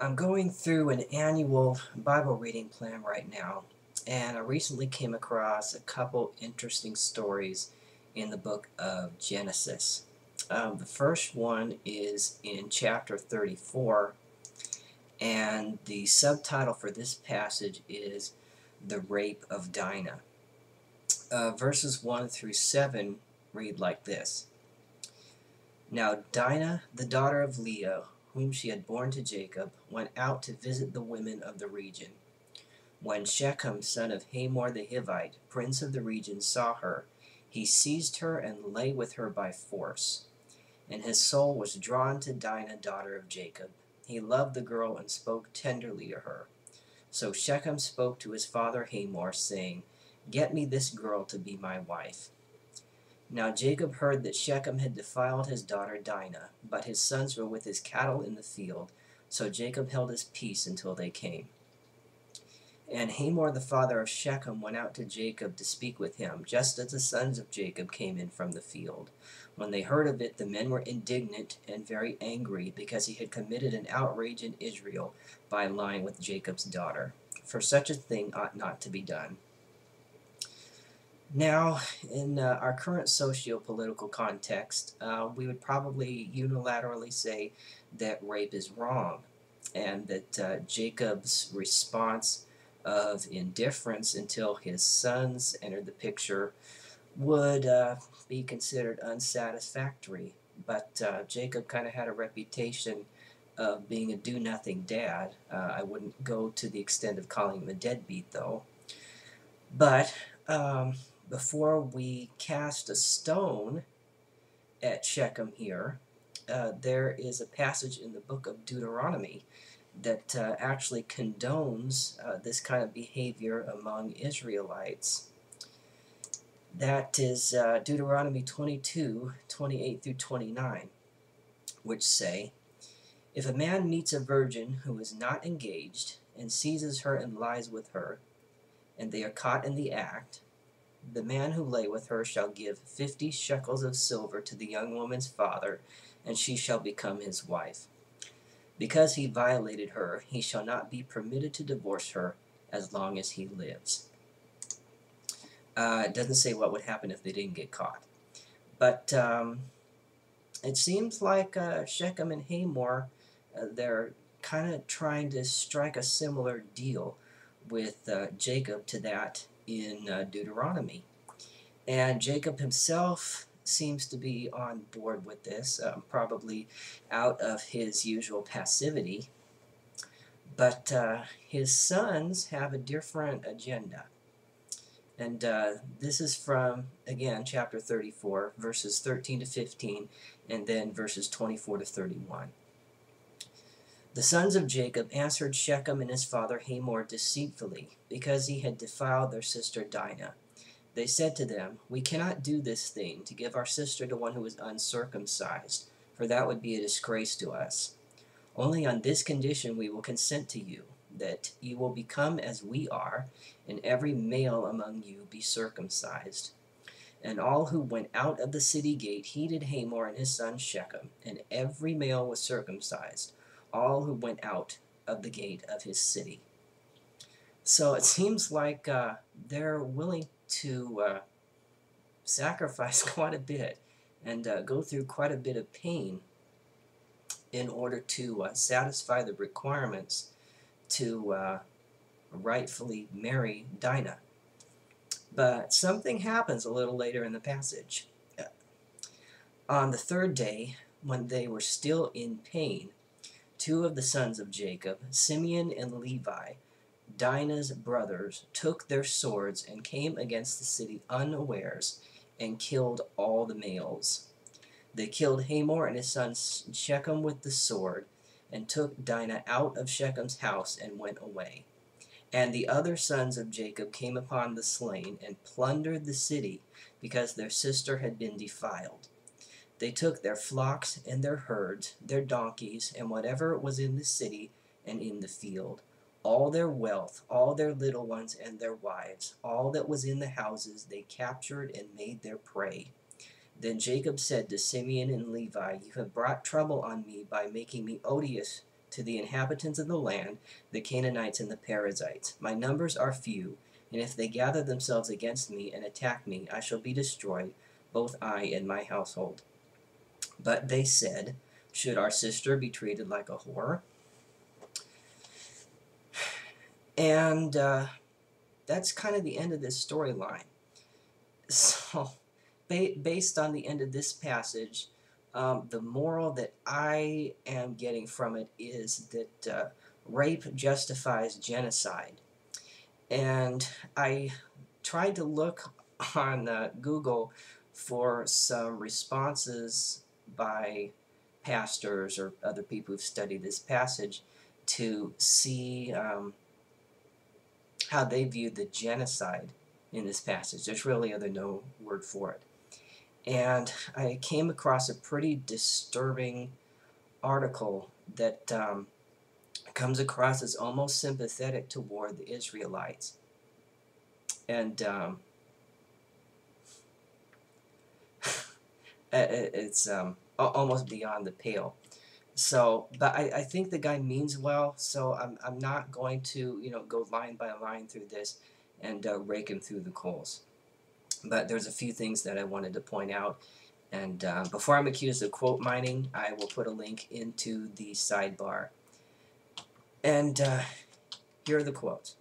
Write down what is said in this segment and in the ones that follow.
I'm going through an annual Bible reading plan right now, and I recently came across a couple interesting stories in the book of Genesis. The first one is in chapter 34, and the subtitle for this passage is The Rape of Dinah. Verses 1 through 7 read like this. Now Dinah, the daughter of Leah, whom she had borne to Jacob, went out to visit the women of the region. When Shechem, son of Hamor the Hivite, prince of the region, saw her, he seized her and lay with her by force. And his soul was drawn to Dinah, daughter of Jacob. He loved the girl and spoke tenderly to her. So Shechem spoke to his father Hamor, saying, Get me this girl to be my wife. Now Jacob heard that Shechem had defiled his daughter Dinah, but his sons were with his cattle in the field, so Jacob held his peace until they came. And Hamor the father of Shechem went out to Jacob to speak with him, just as the sons of Jacob came in from the field. When they heard of it, the men were indignant and very angry, because he had committed an outrage in Israel by lying with Jacob's daughter. For such a thing ought not to be done. Now, in our current socio-political context, we would probably unilaterally say that rape is wrong, and that Jacob's response of indifference until his sons entered the picture would be considered unsatisfactory. But Jacob kind of had a reputation of being a do-nothing dad. I wouldn't go to the extent of calling him a deadbeat, though. But before we cast a stone at Shechem here, there is a passage in the book of Deuteronomy that actually condones this kind of behavior among Israelites. That is Deuteronomy 22:28 through 29, which say, If a man meets a virgin who is not engaged and seizes her and lies with her, and they are caught in the act, the man who lay with her shall give 50 shekels of silver to the young woman's father, and she shall become his wife. Because he violated her, he shall not be permitted to divorce her as long as he lives. It doesn't say what would happen if they didn't get caught. But it seems like Shechem and Hamor, they're kind of trying to strike a similar deal with Jacob to that in Deuteronomy. And Jacob himself seems to be on board with this, probably out of his usual passivity. But his sons have a different agenda. And this is from, again, chapter 34, verses 13 to 15, and then verses 24 to 31. The sons of Jacob answered Shechem and his father Hamor deceitfully, because he had defiled their sister Dinah. They said to them, We cannot do this thing, to give our sister to one who is uncircumcised, for that would be a disgrace to us. Only on this condition we will consent to you, that you will become as we are, and every male among you be circumcised. And all who went out of the city gate heeded Hamor and his son Shechem, and every male was circumcised, all who went out of the gate of his city. So it seems like they're willing to sacrifice quite a bit and go through quite a bit of pain in order to satisfy the requirements to rightfully marry Dinah. But something happens a little later in the passage. On the third day, when they were still in pain, two of the sons of Jacob, Simeon and Levi, Dinah's brothers, took their swords and came against the city unawares and killed all the males. They killed Hamor and his son Shechem with the sword, and took Dinah out of Shechem's house and went away. And the other sons of Jacob came upon the slain and plundered the city, because their sister had been defiled. They took their flocks and their herds, their donkeys, and whatever was in the city and in the field, all their wealth, all their little ones and their wives, all that was in the houses they captured and made their prey. Then Jacob said to Simeon and Levi, You have brought trouble on me by making me odious to the inhabitants of the land, the Canaanites and the Perizzites. My numbers are few, and if they gather themselves against me and attack me, I shall be destroyed, both I and my household. But they said, should our sister be treated like a whore? And that's kind of the end of this storyline. So, based on the end of this passage, the moral that I am getting from it is that rape justifies genocide. And I tried to look on Google for some responses by pastors or other people who've studied this passage to see how they viewed the genocide in this passage. There's really no word for it. And I came across a pretty disturbing article that comes across as almost sympathetic toward the Israelites. And it's almost beyond the pale. So, but I think the guy means well, so I'm not going to, go line by line through this and rake him through the coals. But there's a few things that I wanted to point out. And before I'm accused of quote mining, I will put a link into the sidebar. And here are the quotes.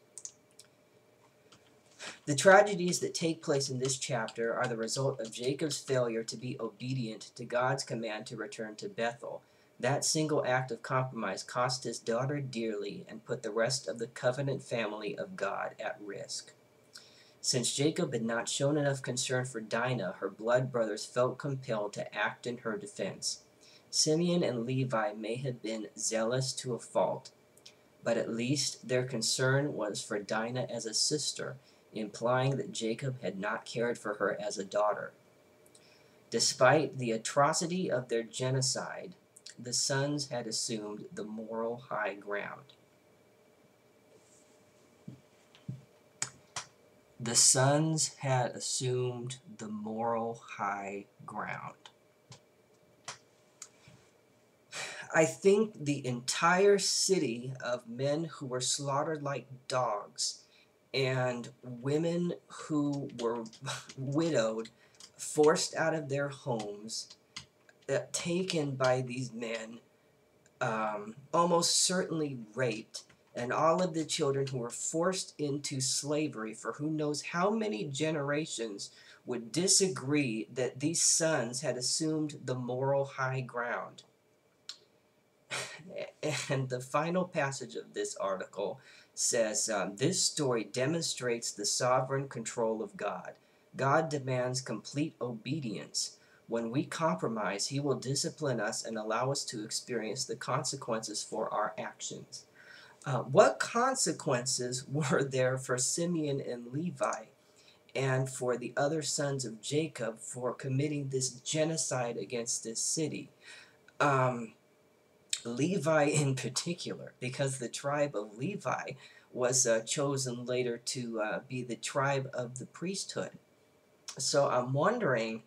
The tragedies that take place in this chapter are the result of Jacob's failure to be obedient to God's command to return to Bethel. That single act of compromise cost his daughter dearly and put the rest of the covenant family of God at risk. Since Jacob had not shown enough concern for Dinah, her blood brothers felt compelled to act in her defense. Simeon and Levi may have been zealous to a fault, but at least their concern was for Dinah as a sister, implying that Jacob had not cared for her as a daughter. Despite the atrocity of their genocide, the sons had assumed the moral high ground. The sons had assumed the moral high ground. I think the entire city of men who were slaughtered like dogs and women who were widowed, forced out of their homes, taken by these men, almost certainly raped, and all of the children who were forced into slavery for who knows how many generations would disagree that these sons had assumed the moral high ground. And the final passage of this article says, this story demonstrates the sovereign control of God. God demands complete obedience. When we compromise, he will discipline us and allow us to experience the consequences for our actions. What consequences were there for Simeon and Levi and for the other sons of Jacob for committing this genocide against this city? Levi in particular, because the tribe of Levi was chosen later to be the tribe of the priesthood. So I'm wondering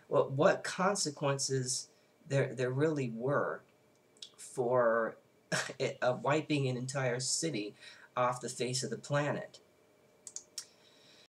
what consequences there really were for wiping an entire city off the face of the planet.